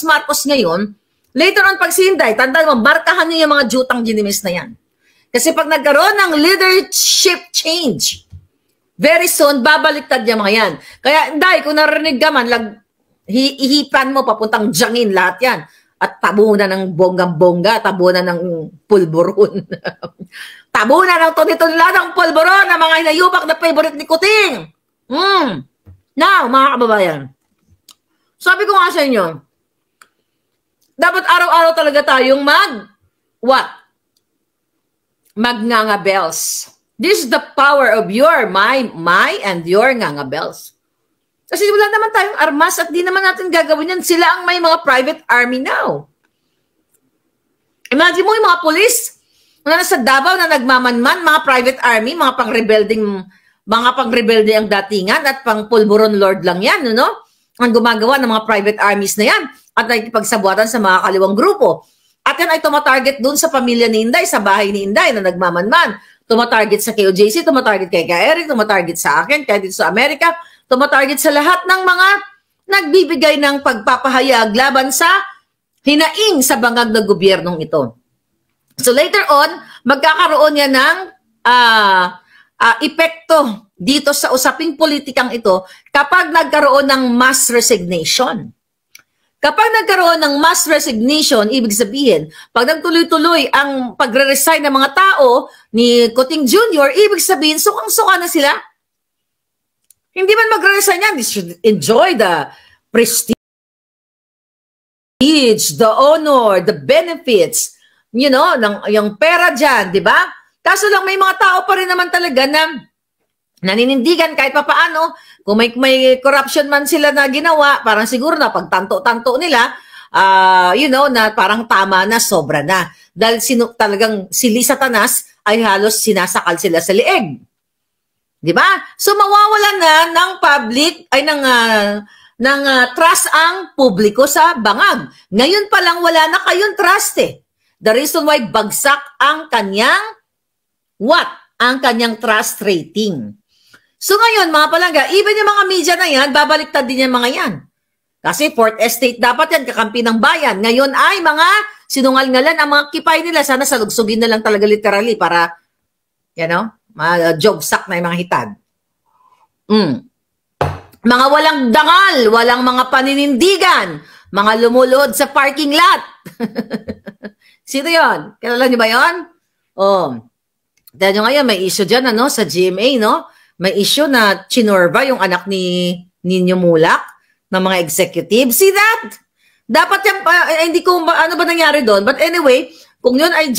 Marcos ngayon, later on pag sinday, tandaan mo, markahan niyo yung mga jutang ginimis na yan. Kasi pag nagkaroon ng leadership change, very soon, babaliktad niya mga yan. Kaya, Inday, kung narinig ka man, ihipan mo, papuntang Jangin, lahat yan. At tabunan ng bonggang-bongga, tabunan ng pulburon. Tabunan ng tunitunla ng pulburon na mga hinayubak na favorite ni Kuting. Now, mga kababayan, sabi ko nga sa inyo, dapat araw-araw talaga tayong Magnganga bells. This is the power of your, my, and your nganga bells. Kasi wala naman tayong armas at di naman natin gagawin yan. Sila ang may mga private army now. Imagine mo yung mga police na nasa Davao na nagmamanman, mga private army, mga pang-rebelde ang datingan at pang-pulburon lord lang yan, no? Ang gumagawa ng mga private armies na yan at nagpagsabuatan sa mga kaliwang grupo. At yan ay tumatarget dun sa pamilya ni Inday, sa bahay ni Inday na nagmamanman. Tumatarget sa KOJC, tumatarget kay Eric, tumatarget sa akin, kaya dito sa Amerika, tumatarget sa lahat ng mga nagbibigay ng pagpapahayag laban sa hinaing sa bangag na gobyernong ito. So later on, magkakaroon yan ng epekto dito sa usaping politikang ito kapag nagkaroon ng mass resignation. Kapag nagkaroon ng mass resignation, ibig sabihin, pag nagtuloy-tuloy ang pagre-resign ng mga tao ni Kuting Jr., ibig sabihin, sukang-suka na sila. Hindi man magre-resign yan. They should enjoy the prestige, the honor, the benefits, you know, yung pera dyan, di ba? Kaso lang may mga tao pa rin naman talaga na naninindigan kahit pa paano. Kung may corruption man sila na ginawa, parang siguro na pagtanto-tanto nila, you know, na parang tama na, sobra na. Dahil talagang sili Satanas ay halos sinasakal sila sa lieg. Di ba? So mawawalan na ng public ay ng trust ang publiko sa bangag. Ngayon pa lang wala na kayong trust eh. The reason why bagsak ang kanyang ang kanyang trust rating. So ngayon mga palangga, even yung mga media na yan, babaliktad din yung mga yan. Kasi Fourth Estate dapat yan, kakampi ng bayan. Ngayon ay mga sinungalingalan ang mga kipay nila. Sana salugsugin na lang talaga literally para, you know, jogsak na yung mga hitad. Mga walang dangal, walang mga paninindigan, mga lumulod sa parking lot. Sino yun? Kilala niyo ba yun? Dahil ngayon may issue dyan, ano, sa GMA, no? May issue na chinorba yung anak ni Nino Mulak ng mga executive. See that? Dapat yan, hindi ko, ano ba nangyari doon? But anyway, kung yun ay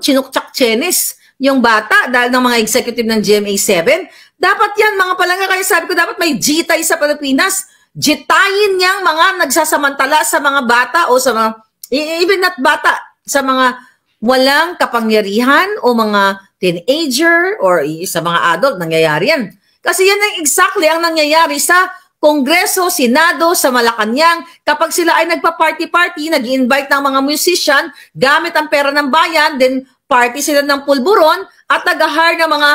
chinukchak-chenis yung bata dahil ng mga executive ng GMA7, dapat yan, mga palangga, kaya sabi ko, dapat may jitay sa Pilipinas. Jitayin niyang mga nagsasamantala sa mga bata o sa mga, even not bata, sa mga walang kapangyarihan o mga teenager or sa mga adult, nangyayari yan. Kasi yan ang exactly ang nangyayari sa Kongreso, Senado, sa Malacanang. Kapag sila ay nagpa-party-party, nag-invite ng mga musician, gamit ang pera ng bayan, then party sila ng pulburon, at nag-hire ng mga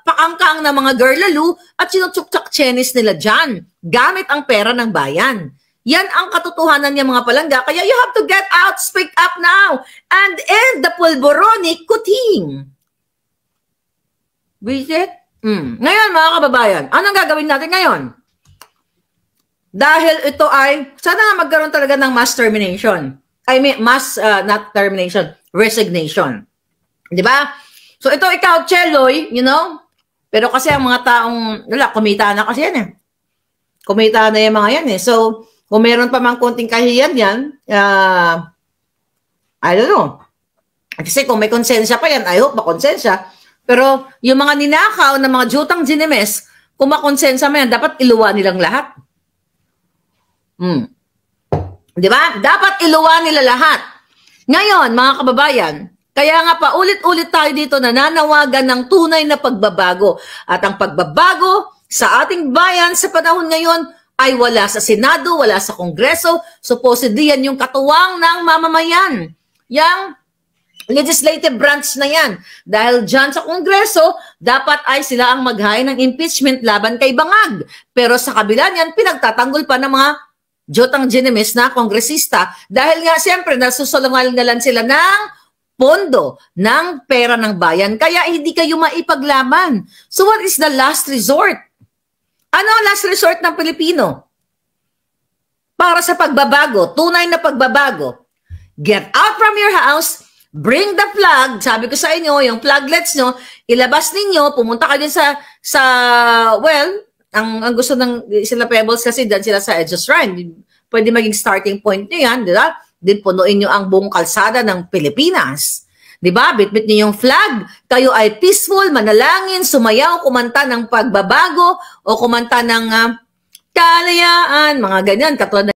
pakangkang na mga girlalo at sinutsuk-tsak-chenis nila dyan, gamit ang pera ng bayan. Yan ang katotohanan niya mga palangga. Kaya you have to get out, speak up now, and end the pulboronic Kuting. Visit? Ngayon mga kababayan, anong gagawin natin ngayon? Dahil ito ay, sana nga magkaroon talaga ng mass termination. I mean, not termination, resignation. Di ba? So ito ikaw, Cheloy, you know? Pero kasi ang mga taong, kumita na kasi yan eh. Kumita na yung mga yan eh. So, kung meron pa mang konting kahiyan yan, I don't know. Kasi kung may konsensya pa yan, I hope makonsensya. Pero yung mga ninakaw na mga jutang ginimes, kung makonsensya mo yan, dapat iluwa nilang lahat. Di ba? Dapat iluwa nila lahat. Ngayon, mga kababayan, kaya nga pa ulit-ulit tayo dito nananawagan ng tunay na pagbabago. At ang pagbabago sa ating bayan sa panahon ngayon ay wala sa Senado, wala sa Kongreso. Supposedly yan yung katuwang ng mamamayan. Yang legislative branch na yan. Dahil dyan sa Kongreso, dapat ay sila ang mag-hain ng impeachment laban kay Bangag. Pero sa kabila niyan, pinagtatanggol pa ng mga Jotang Ginemes na kongresista dahil nga siyempre nasusulungalan sila ng pondo ng pera ng bayan. Kaya hindi kayo maipaglaban. So what is the last resort? Ano ang last resort ng Pilipino? Para sa pagbabago, tunay na pagbabago. Get out from your house, bring the flag. Sabi ko sa inyo, yung flaglets nyo, ilabas ninyo, pumunta kayo ang gusto ng sila Pebbles kasi dyan sila sa Edge Shrine. Pwede maging starting point nyo yan, di ba? Din punuin nyo ang buong kalsada ng Pilipinas. Di ba? Bitbit nyo yung flag. Kayo ay peaceful, manalangin, sumayaw, kumanta ng pagbabago o kumanta ng kalayaan, mga ganyan. Katulad